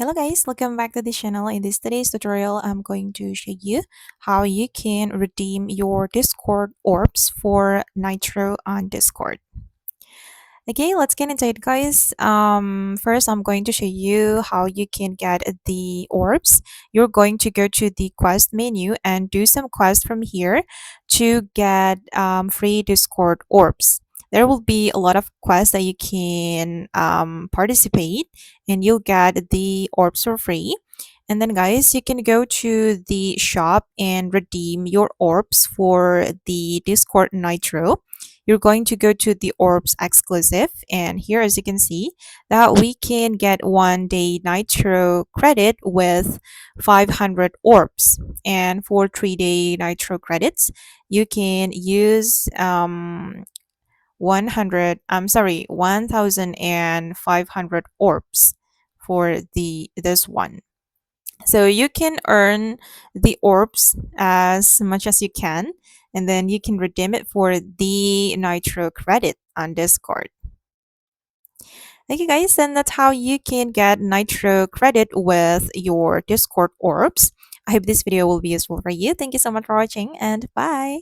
Hello guys, welcome back to the channel. In this today's tutorial, I'm going to show you how you can redeem your Discord orbs for Nitro on Discord. Okay, let's get into it guys. First I'm going to show you how you can get the orbs. You're going to go to the quest menu and do some quests from here to get free Discord orbs. There will be a lot of quests that you can participate and you'll get the orbs for free. And then guys, you can go to the shop and redeem your orbs for the Discord Nitro. You're going to go to the orbs exclusive, and here as you can see that we can get 1 day Nitro credit with 500 orbs, and for 3 day Nitro credits you can use 1500 orbs for the this one. So you can earn the orbs as much as you can, and then you can redeem it for the Nitro credit on Discord. Okay, guys, and that's how you can get Nitro credit with your Discord orbs. I hope this video will be useful for you. Thank you so much for watching, and bye.